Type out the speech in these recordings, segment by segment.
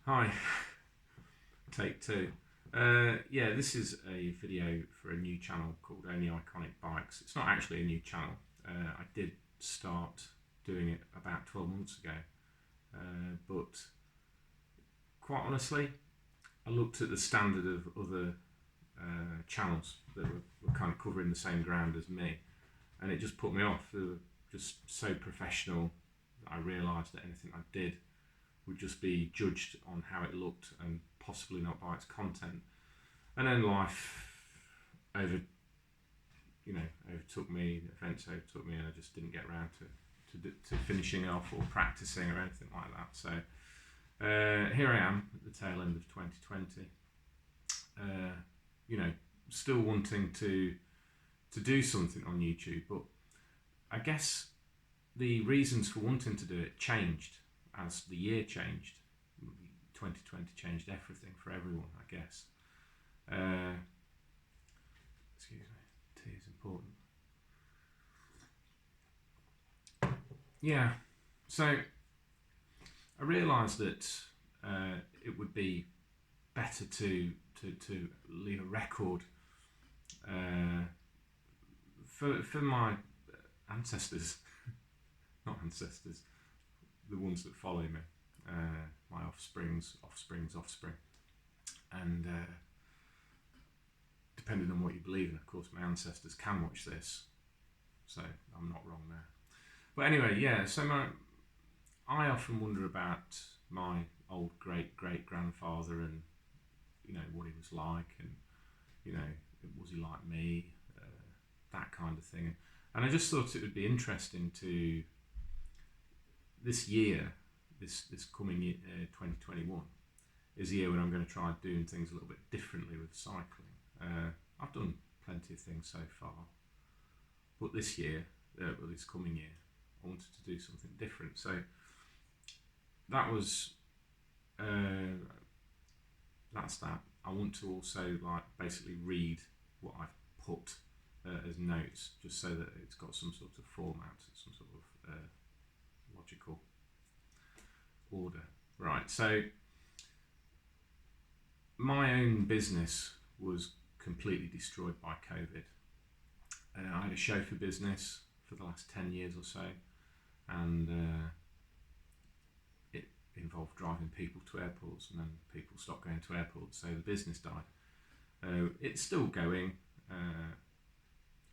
Hi, take two. Yeah, this is a video for a new channel called Only Iconic Bikes. It's not actually a new channel. I did start doing it about 12 months ago, but quite honestly, I looked at the standard of other channels that were kind of covering the same ground as me, and it just put me off. They were just so professional that I realised that anything I did would just be judged on how it looked and possibly not by its content. And then life over, overtook me. Events overtook me, and I just didn't get around to finishing off or practicing or anything like that. So here I am at the tail end of 2020. Still wanting to do something on YouTube, but I guess the reasons for wanting to do it changed as the year changed. 2020 changed everything for everyone, I guess. Excuse me, tea is important. Yeah, so I realised that it would be better to leave a record for my ancestors, not ancestors, the ones that follow me, my offspring's offspring, and depending on what you believe in, of course, my ancestors can watch this, so I'm not wrong there. But anyway, yeah. So I often wonder about my old great grandfather and what he was like, and was he like me, that kind of thing. And I just thought it would be interesting to this year, this coming year, 2021, is the year when I'm going to try doing things a little bit differently with cycling. I've done plenty of things so far, but this year, this coming year, I wanted to do something different. So that was that's that. I want to also basically read what I've put as notes, just so that it's got some sort of format, some sort of logical order. Right, so my own business was completely destroyed by COVID. I had a chauffeur business for the last 10 years or so, and it involved driving people to airports, and then people stopped going to airports, so the business died. It's still going,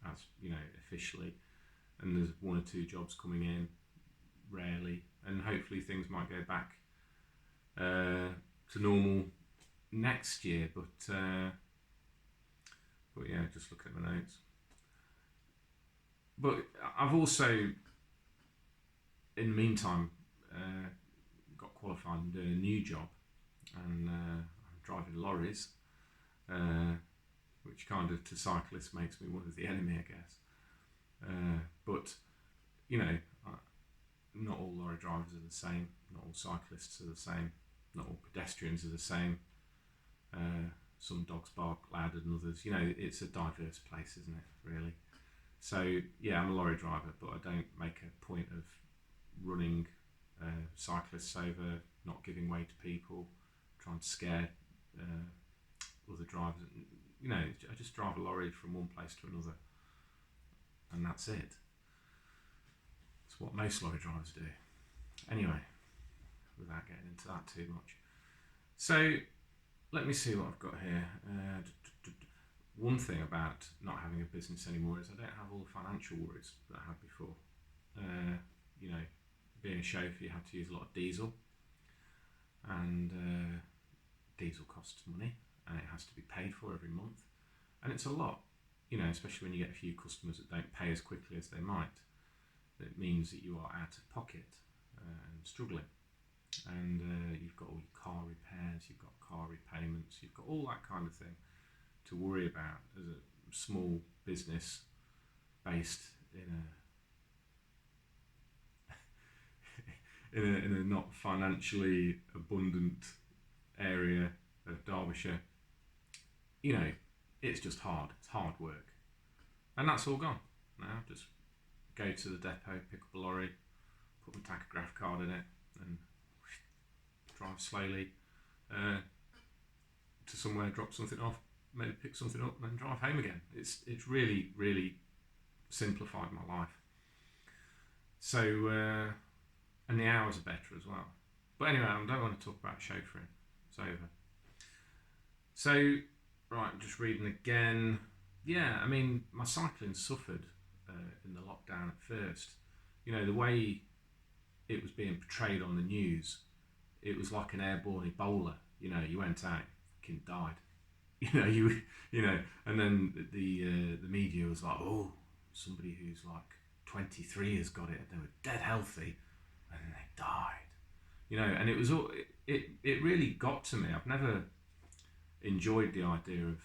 as officially, and there's one or two jobs coming in, rarely, and hopefully things might go back to normal next year. But yeah, just looking at my notes. But I've also, in the meantime, got qualified and doing a new job, and I'm driving lorries, which kind of to cyclists makes me one of the enemy, I guess. But not all lorry drivers are the same, not all cyclists are the same, not all pedestrians are the same. Some dogs bark louder than others. It's a diverse place, isn't it, really? So yeah, I'm a lorry driver, but I don't make a point of running cyclists over, not giving way to people, trying to scare other drivers. I just drive a lorry from one place to another, and that's it. It's what most lorry drivers do. Anyway, without getting into that too much. So let me see what I've got here. One thing about not having a business anymore is I don't have all the financial worries that I had before. Being a chauffeur, you have to use a lot of diesel, and diesel costs money, and it has to be paid for every month, and it's a lot. Especially when you get a few customers that don't pay as quickly as they might. It means that you are out of pocket and struggling, and you've got all your car repairs, you've got car repayments, you've got all that kind of thing to worry about as a small business based in a not financially abundant area of Derbyshire. It's just hard. It's hard work, and that's all gone now. Just go to the depot, pick up a lorry, put my tachograph card in it, and drive slowly to somewhere, drop something off, maybe pick something up, and then drive home again. It's really, really simplified my life. So, and the hours are better as well. But anyway, I don't want to talk about chauffeuring. It's over. So, right, I'm just reading again. Yeah, I mean, my cycling suffered in the lockdown at first. You know, the way it was being portrayed on the news, it was like an airborne Ebola. You know, you went out, fucking died. You know, and then the media was like, oh, somebody who's like 23 has got it, and they were dead healthy, and then they died. You know, and it was all it really got to me. I've never enjoyed the idea of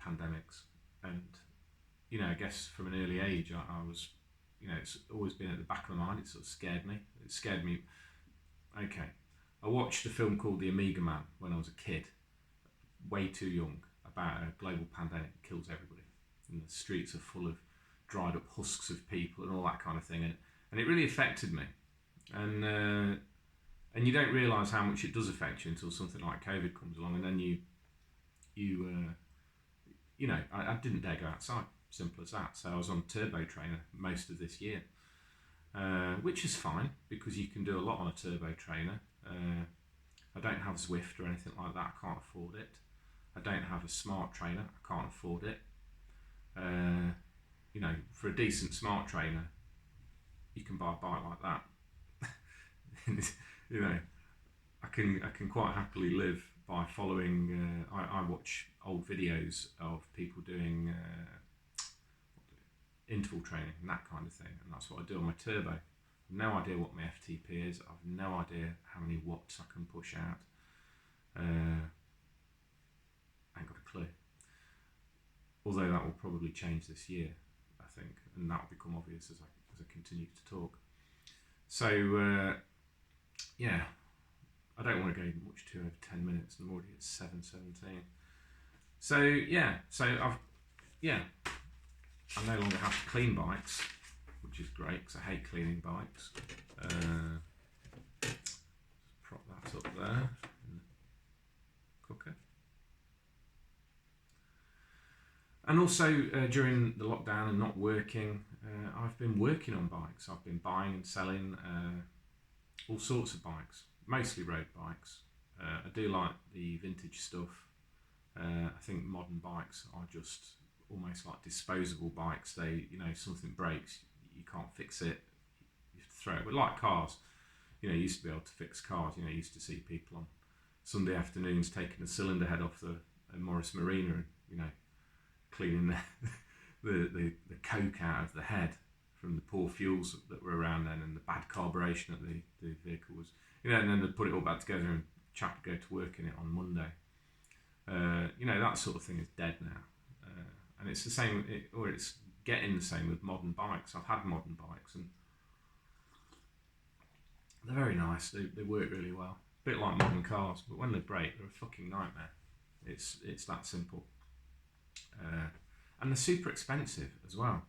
pandemics, and you know, I guess from an early age, I was, you know, it's always been at the back of my mind. It sort of scared me. It scared me. Okay, I watched a film called The Omega Man when I was a kid, way too young, about a global pandemic that kills everybody, and the streets are full of dried up husks of people and all that kind of thing, and it really affected me, and you don't realise how much it does affect you until something like COVID comes along, and then you know, I didn't dare go outside. Simple as that. So I was on turbo trainer most of this year, which is fine because you can do a lot on a turbo trainer. I don't have Zwift or anything like that. I can't afford it. I don't have a smart trainer. I can't afford it. You know, for a decent smart trainer, you can buy a bike like that. You know, I can quite happily live by following. I watch old videos of people doing interval training and that kind of thing, and that's what I do on my turbo. I've no idea what my FTP is. I've no idea how many watts I can push out. I ain't got a clue. Although that will probably change this year, I think, and that will become obvious as I continue to talk. So yeah, I don't want to go much too over 10 minutes, and I'm already at 7:17. So yeah, I no longer have to clean bikes, which is great because I hate cleaning bikes. Just prop that up there in the cooker. And also during the lockdown and not working, I've been working on bikes. I've been buying and selling all sorts of bikes, mostly road bikes. I do like the vintage stuff. I think modern bikes are just almost like disposable bikes. They, you know, something breaks, you can't fix it, you have to throw it. But like cars, you know, you used to be able to fix cars. You know, you used to see people on Sunday afternoons taking the cylinder head off the Morris Marina and, you know, cleaning the coke out of the head from the poor fuels that were around then and the bad carburation that the vehicle was, you know, and then they'd put it all back together and chap would go to work in it on Monday. You know, that sort of thing is dead now. And it's the same, or it's getting the same with modern bikes. I've had modern bikes and they're very nice. They work really well. A bit like modern cars, but when they break, they're a fucking nightmare. It's that simple. And they're super expensive as well.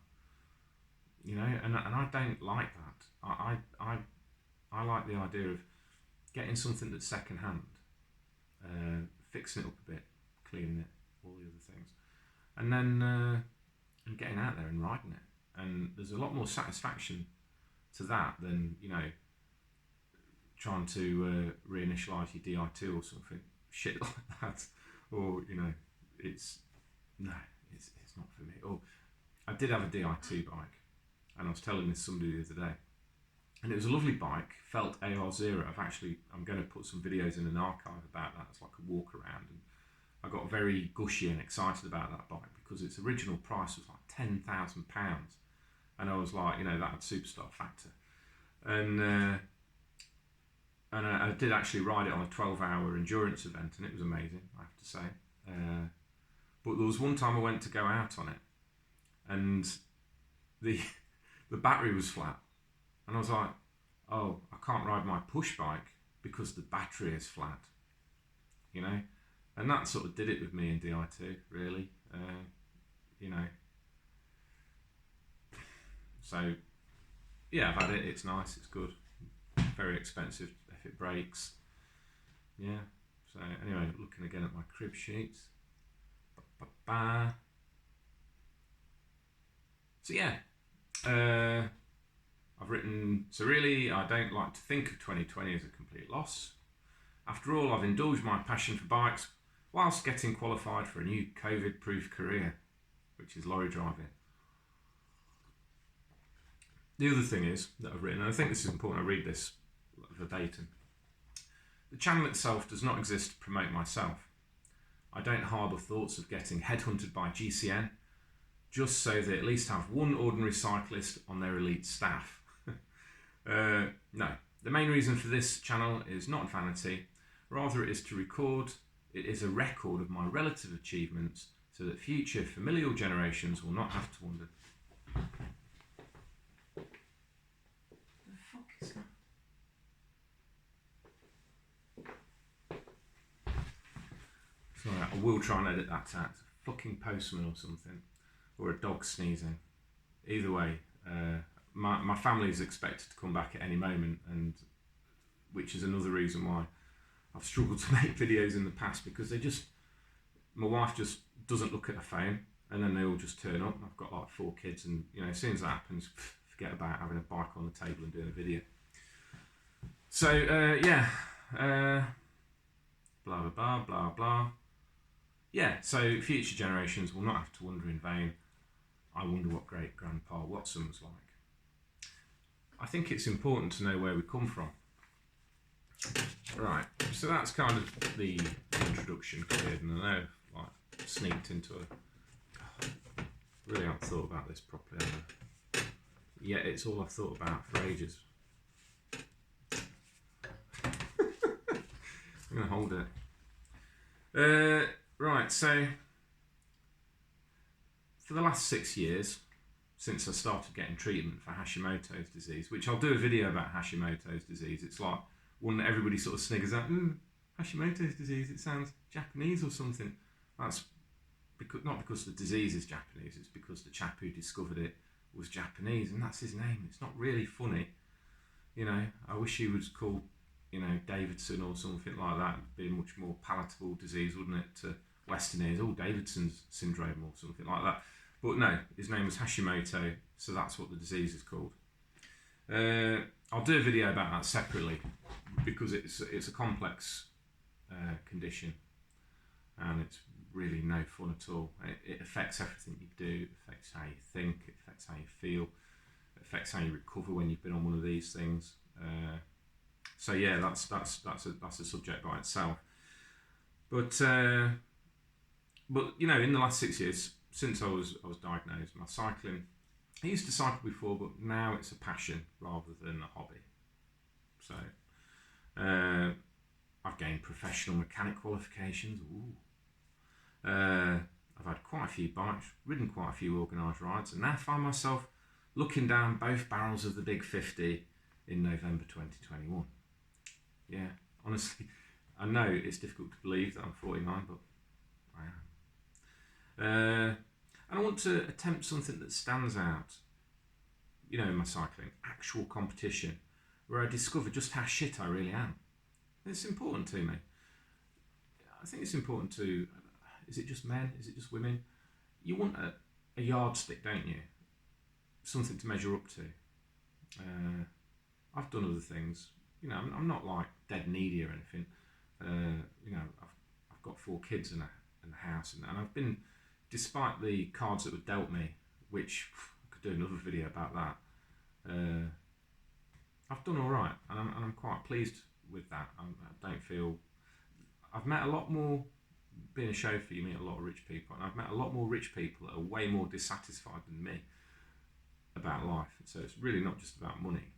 You know, and I don't like that. I like the idea of getting something that's second hand, fixing it up a bit, cleaning it, all the other things, and then and getting out there and riding it. And there's a lot more satisfaction to that than, you know, trying to reinitialize your Di2 or something shit like that. Or, you know, it's not for me. Or I did have a Di2 bike, and I was telling this somebody the other day, and it was a lovely bike, felt AR0. I'm going to put some videos in an archive about that. It's like a walk around, and I got very gushy and excited about that bike because its original price was like £10,000, and I was like, you know, that had superstar factor, and I did actually ride it on a 12-hour endurance event, and it was amazing, I have to say. But there was one time I went to go out on it, and the battery was flat, and I was like, oh, I can't ride my push bike because the battery is flat, you know. And that sort of did it with me in Di2, really. You know. So, yeah, I've had it. It's nice. It's good. Very expensive if it breaks. Yeah. So anyway, looking again at my crib sheets. Ba-ba-ba. So yeah, I've written, so really I don't like to think of 2020 as a complete loss. After all, I've indulged my passion for bikes whilst getting qualified for a new COVID-proof career, which is lorry driving. The other thing is that I've written, and I think this is important, I read this verbatim. The channel itself does not exist to promote myself. I don't harbour thoughts of getting headhunted by GCN just so they at least have one ordinary cyclist on their elite staff. No, the main reason for this channel is not vanity, rather it is to record, it is a record of my relative achievements so that future familial generations will not have to wonder. The fuck is that? Sorry, I will try and edit that out. It's a fucking postman or something, or a dog sneezing. Either way, my family is expected to come back at any moment, and which is another reason why I've struggled to make videos in the past, because my wife just doesn't look at her phone, and then they all just turn up. I've got like 4 kids, and as soon as that happens, forget about having a bike on the table and doing a video. So yeah, blah blah blah blah blah. Yeah, so future generations will not have to wonder in vain. I wonder what great grandpa Watson was like. I think it's important to know where we come from. Right, so that's kind of the introduction cleared, and I know like sneaked into really haven't thought about this properly. Yeah, it's all I've thought about for ages. I'm going to hold it. Right, so for the last 6 years, since I started getting treatment for Hashimoto's disease, which I'll do a video about Hashimoto's disease. It's like one that everybody sort of sniggers at. Hashimoto's disease, it sounds Japanese or something. That's because, not because the disease is Japanese, it's because the chap who discovered it was Japanese, and that's his name. It's not really funny. I wish he was called, Davidson or something like that. It'd be a much more palatable disease, wouldn't it, to Westerners? Oh, Davidson's syndrome or something like that. But no, his name was Hashimoto, so that's what the disease is called. I'll do a video about that separately, because it's a complex condition, and it's really no fun at all. It affects everything you do. It affects how you think. It affects how you feel. It affects how you recover when you've been on one of these things. So yeah, that's a subject by itself. But in the last 6 years since I was diagnosed, my cycling, I used to cycle before, but now it's a passion rather than a hobby. So I've gained professional mechanic qualifications. I've had quite a few bikes, ridden quite a few organised rides, and now find myself looking down both barrels of the Big 50 in November 2021. Yeah, honestly, I know it's difficult to believe that I'm 49, but I am. And I want to attempt something that stands out, in my cycling, actual competition, where I discover just how shit I really am. It's important to me. I think it's important to, is it just men? Is it just women? You want a yardstick, don't you? Something to measure up to. I've done other things. I'm not like dead needy or anything. I've got 4 kids in a house, and I've been, despite the cards that were dealt me, which I could do another video about that. I've done all right, and I'm quite pleased with that. I don't feel. I've met a lot more. Being a chauffeur, you meet a lot of rich people, and I've met a lot more rich people that are way more dissatisfied than me about life. So it's really not just about money.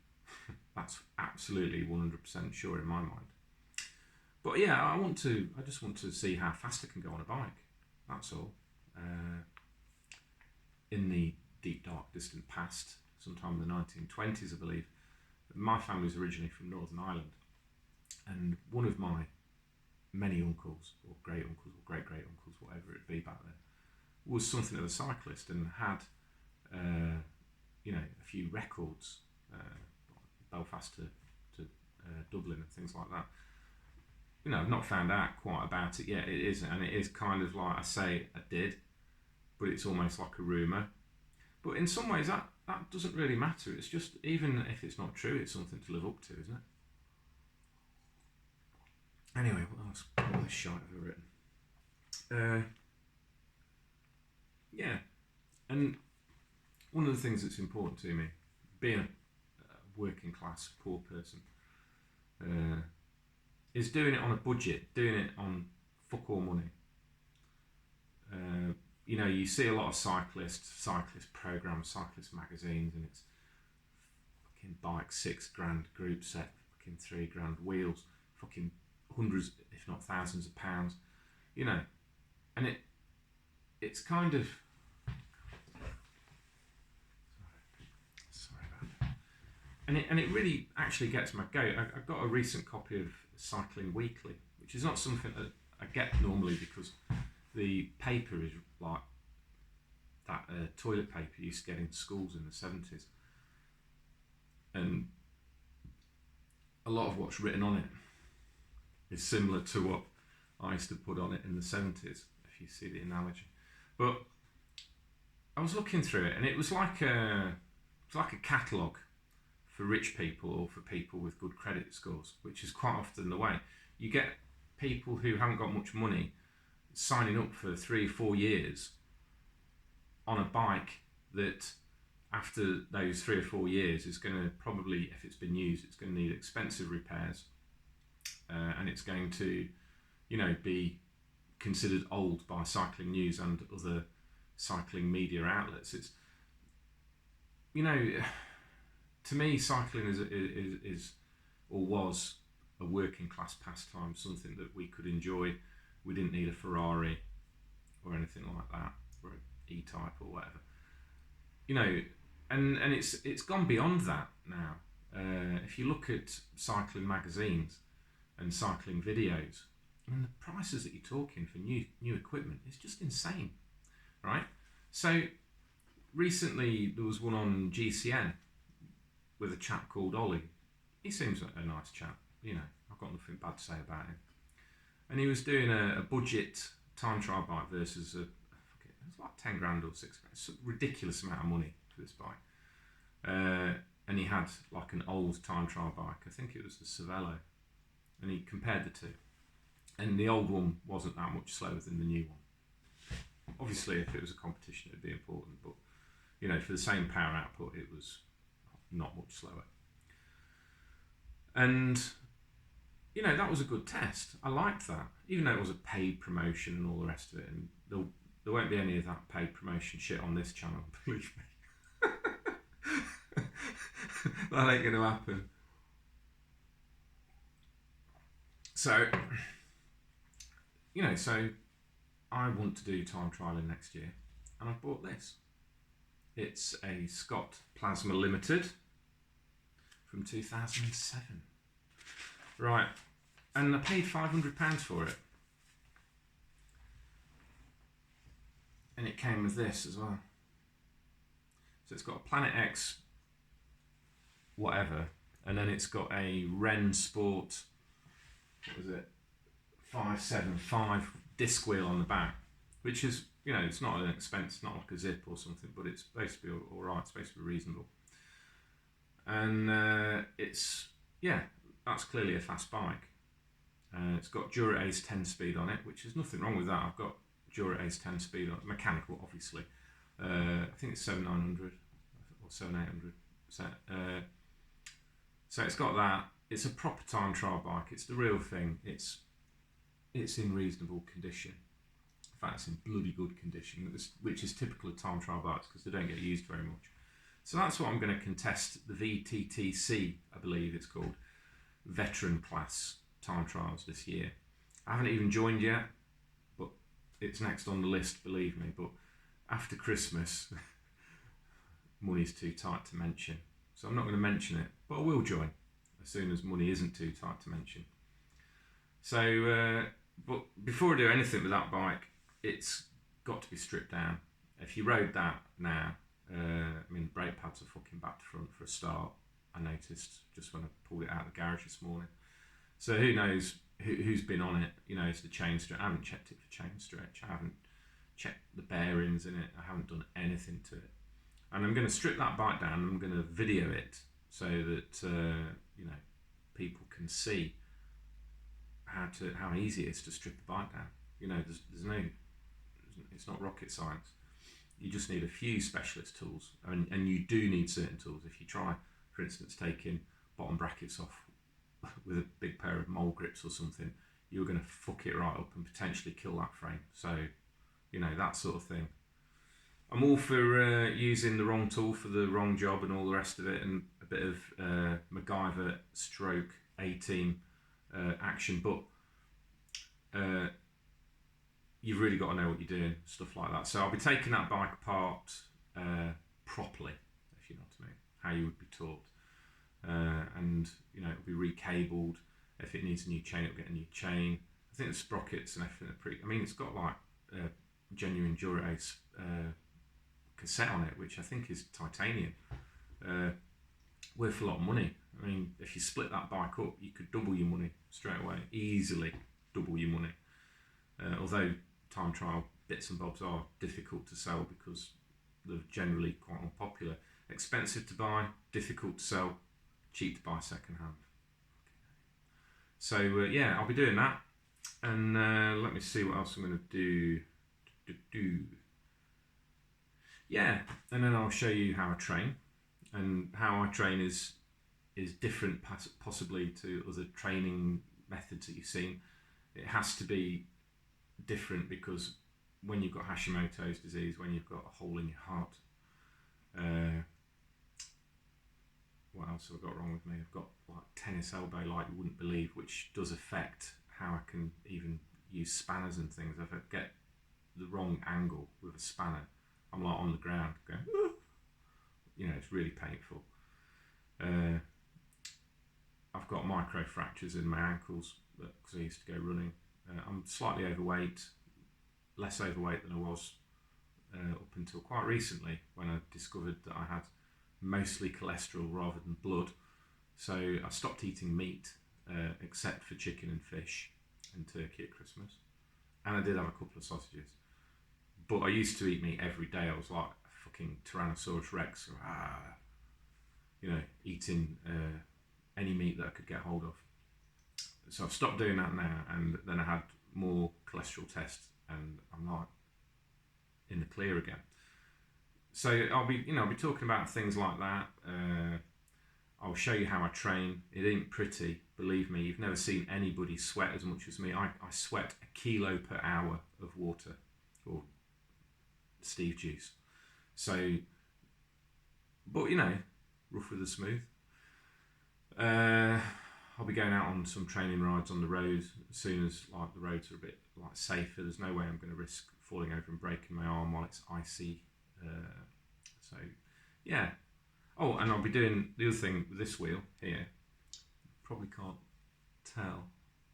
That's absolutely 100% sure in my mind. But yeah, I just want to see how fast I can go on a bike. That's all. In the deep, dark, distant past, sometime in the 1920s, I believe, my family was originally from Northern Ireland, and one of my many uncles, or great uncles, or great great uncles, whatever it be back then, was something of a cyclist and had, a few records, Belfast to Dublin and things like that. I've not found out quite about it yet. It isn't, and it is kind of like I say I did, but it's almost like a rumour. But in some ways, that doesn't really matter. It's just, even if it's not true, it's something to live up to, isn't it? Anyway, what else? What this shite have I written? Yeah, and one of the things that's important to me, being a working class poor person, is doing it on a budget, doing it on fuck all money. You see a lot of cyclist programs, cyclist magazines, and it's fucking bike, $6,000 group set, fucking $3,000 wheels, fucking hundreds, if not thousands of pounds, and it's kind of, sorry about that, and it really actually gets my goat. I got a recent copy of Cycling Weekly, which is not something that I get normally because the paper is like that toilet paper you used to get in schools in the 70s, and a lot of what's written on it is similar to what I used to put on it in the 70s, if you see the analogy. But I was looking through it, and it was like a catalogue for rich people or for people with good credit scores, which is quite often the way. You get people who haven't got much money signing up for 3 or 4 years on a bike that after those 3 or 4 years is going to probably, if it's been used, it's going to need expensive repairs, and it's going to be considered old by Cycling News and other cycling media outlets. It's to me, cycling is or was a working class pastime, something that we could enjoy. We didn't need a Ferrari or anything like that, or an E-Type or whatever. And it's gone beyond that now. If you look at cycling magazines and cycling videos, the prices that you're talking for new equipment is just insane, right? So recently there was one on GCN with a chap called Ollie. He seems a nice chap, I've got nothing bad to say about him. And he was doing a budget time trial bike versus it was like $10,000 or $6,000. It's a ridiculous amount of money for this bike. And he had like an old time trial bike. I think it was the Cervelo. And he compared the two. And the old one wasn't that much slower than the new one. Obviously, if it was a competition, it'd be important. But, for the same power output, it was not much slower. And that was a good test. I liked that, even though it was a paid promotion and all the rest of it. And there won't be any of that paid promotion shit on this channel, believe me. That ain't going to happen. So, so I want to do time trialing next year, and I've bought this. It's a Scott Plasma Limited from 2007. Right, and I paid £500 for it. And it came with this as well. So it's got a Planet X whatever, and then it's got a Ren Sport, 575 disc wheel on the back, which is, it's not an expense, not like a Zip or something, but it's supposed to be alright, it's supposed to be reasonable. And that's clearly a fast bike. It's got Dura Ace 10 speed on it, which is nothing wrong with that. I've got Dura Ace 10 speed on it, mechanical obviously. I think it's 7900 or 7800. So it's got that. It's a proper time trial bike. It's the real thing. It's in reasonable condition. In fact, it's in bloody good condition, which is typical of time trial bikes because they don't get used very much. So that's what I'm going to contest, the VTTC, I believe it's called, veteran class time trials this year. I haven't even joined yet, but it's next on the list, believe me. But after Christmas, money's too tight to mention. So I'm not going to mention it, but I will join as soon as money isn't too tight to mention. So, but before I do anything with that bike, it's got to be stripped down. If you rode that now, the brake pads are fucking back to front for a start. I noticed just when I pulled it out of the garage this morning. So who knows who's been on it. You know, is the chain stretch? I haven't checked it for chain stretch. I haven't checked the bearings in it. I haven't done anything to it. And I'm going to strip that bike down. I'm going to video it so that you know, people can see how easy it is to strip a bike down. You know, it's not rocket science. You just need a few specialist tools, and you do need certain tools. If you try, for instance, taking bottom brackets off with a big pair of mole grips or something, you're going to fuck it right up and potentially kill that frame. So, you know, that sort of thing. I'm all for using the wrong tool for the wrong job and all the rest of it, and a bit of MacGyver stroke A-team action, but you've really got to know what you're doing, stuff like that. So I'll be taking that bike apart properly, if you know what I mean, how you would be taught. And, you know, it'll be recabled. If it needs a new chain, it'll get a new chain. I think the sprockets and everything are pretty... I mean, it's got like a genuine Dura-Ace cassette on it, which I think is titanium. Worth a lot of money. I mean, if you split that bike up, you could double your money straight away. Easily double your money. Although time trial bits and bobs are difficult to sell because they're generally quite unpopular. Expensive to buy, difficult to sell, cheap to buy second hand. So yeah, I'll be doing that, and let me see what else I'm going to do. Yeah, and then I'll show you how I train, and how I train is different possibly to other training methods that you've seen. It has to be different because when you've got Hashimoto's disease, when you've got a hole in your heart, what else have I got wrong with me? I've got like tennis elbow like you wouldn't believe, which does affect how I can even use spanners and things. If I get the wrong angle with a spanner, I'm like on the ground going, you know, it's really painful. I've got micro fractures in my ankles because I used to go running. I'm slightly overweight, less overweight than I was up until quite recently, when I discovered that I had mostly cholesterol rather than blood. So I stopped eating meat, except for chicken and fish and turkey at Christmas. And I did have a couple of sausages. But I used to eat meat every day. I was like a fucking Tyrannosaurus Rex, you know, eating any meat that I could get hold of. So I've stopped doing that now, and then I had more cholesterol tests, and I'm like in the clear again. So I'll be talking about things like that. I'll show you how I train. It ain't pretty, believe me. You've never seen anybody sweat as much as me. I sweat 1 kilo per hour of water, or Steve juice. So, but you know, rough with the smooth. I'll be going out on some training rides on the road as soon as like the roads are a bit like safer. There's no way I'm going to risk falling over and breaking my arm while it's icy. So yeah. Oh, and I'll be doing the other thing with this wheel here. Probably can't tell,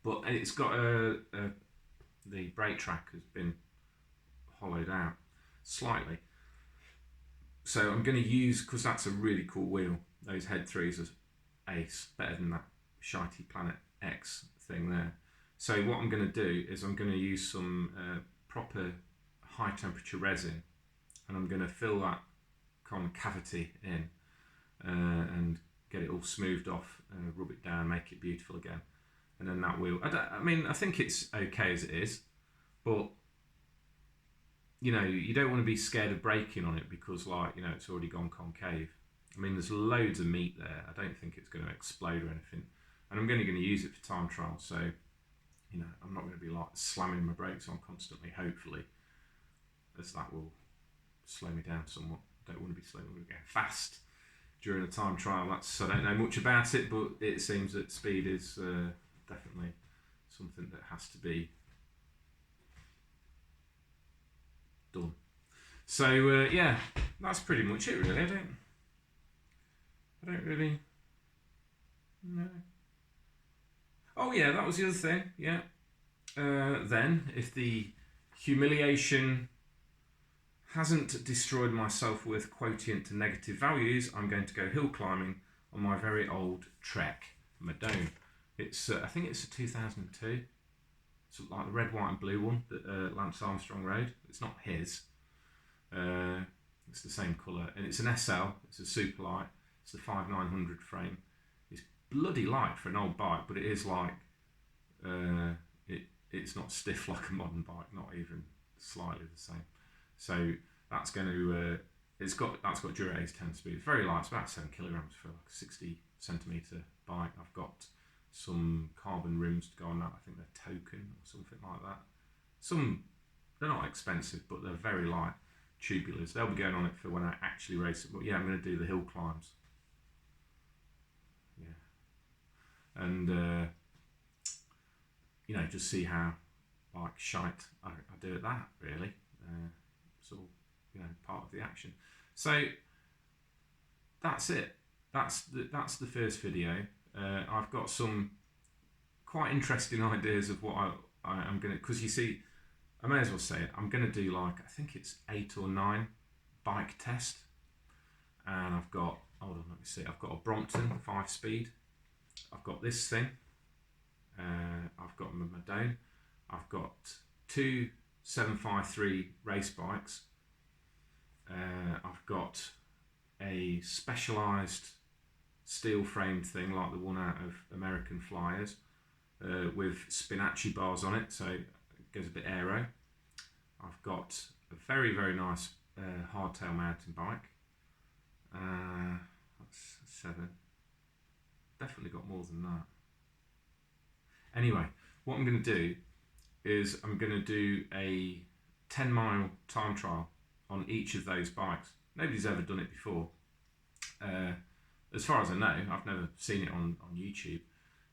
but it's got the brake track has been hollowed out slightly. So I'm going to use, because that's a really cool wheel. Those head 3s are ace, better than that shitey Planet X thing there. So what I'm going to do is I'm going to use some proper high temperature resin, and I'm going to fill that kind of cavity in and get it all smoothed off, rub it down, make it beautiful again. And then that wheel, I think it's okay as it is, but you know, you don't want to be scared of braking on it because, like, you know, it's already gone concave. I mean, there's loads of meat there. I don't think it's going to explode or anything. And I'm only going to use it for time trial, so, you know, I'm not going to be like slamming my brakes on constantly, hopefully, as that will slow me down somewhat. I don't want to be slowing me down fast during a time trial. I don't know much about it, but it seems that speed is definitely something that has to be done. So yeah, that's pretty much it really. I don't really know. Oh yeah, that was the other thing. Yeah. Then, if the humiliation hasn't destroyed my self-worth quotient to negative values, I'm going to go hill climbing on my very old Trek Madone. It's I think it's a 2002. It's like the red, white, and blue one that Lance Armstrong rode. It's not his. It's the same colour, and it's an SL. It's a super light. It's the 5900 frame. It's bloody light for an old bike, but it is like it's not stiff like a modern bike, not even slightly the same. So that's going to that's got Dura-Ace 10 speed. It's very light. It's about 7 kilograms for like a 60 centimetre bike. I've got some carbon rims to go on that. I think they're Token or something like that. They're not expensive, but they're very light tubulars. They'll be going on it for when I actually race it. But yeah, I'm going to do the hill climbs. Yeah, and just see how like shite I do at that. Really, it's all part of the action. So that's it. That's the first video. I've got some quite interesting ideas of what I'm going to, because you see, I may as well say it, I'm going to do like, I think it's 8 or 9 bike test. And I've got, hold on, let me see, I've got a Brompton 5-speed. I've got this thing. I've got my Madone. I've got 2 753 race bikes. I've got a specialised steel framed thing like the one out of American Flyers with Spinacci bars on it, so it goes a bit aero. I've got a very, very nice hardtail mountain bike. That's 7. Definitely got more than that. Anyway, what I'm going to do is I'm going to do a 10-mile time trial on each of those bikes. Nobody's ever done it before. As far as I know, I've never seen it on YouTube.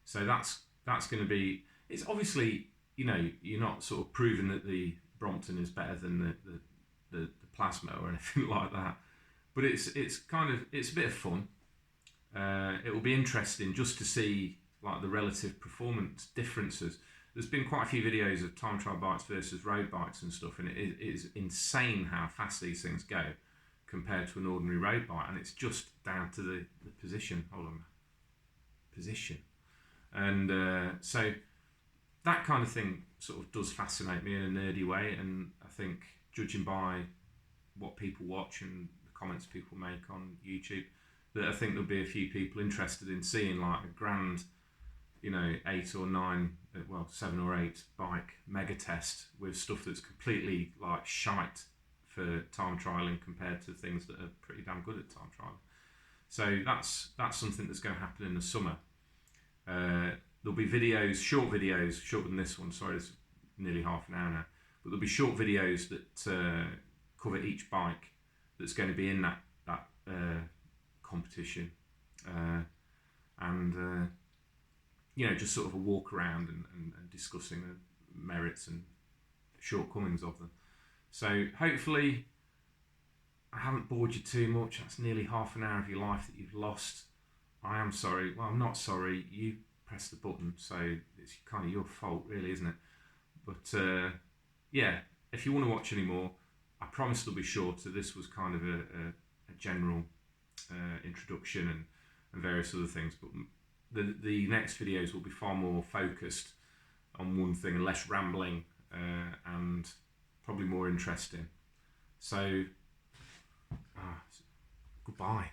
So that's going to be, it's obviously, you're not sort of proving that the Brompton is better than the Plasma or anything like that. But it's a bit of fun. It will be interesting just to see like the relative performance differences. There's been quite a few videos of time trial bikes versus road bikes and stuff, and it is insane how fast these things go compared to an ordinary road bike, and it's just down to the position. Hold on, position, and so that kind of thing sort of does fascinate me in a nerdy way, and I think judging by what people watch and the comments people make on YouTube, that I think there'll be a few people interested in seeing like a grand, 8 or 9, 7 or 8 bike mega test with stuff that's completely like shite for time trialing compared to things that are pretty damn good at time trialing. So that's something that's going to happen in the summer. There'll be videos, short videos, shorter than this one. Sorry, it's nearly half an hour now. But there'll be short videos that cover each bike that's going to be in that competition, and just sort of a walk around and discussing the merits and shortcomings of them. So hopefully I haven't bored you too much. That's nearly half an hour of your life that you've lost. I am sorry. Well, I'm not sorry. You pressed the button, so it's kind of your fault, really, isn't it? But yeah, if you want to watch any more, I promise they'll be shorter. This was kind of a general introduction and various other things, but the next videos will be far more focused on one thing and less rambling, and probably more interesting. So goodbye.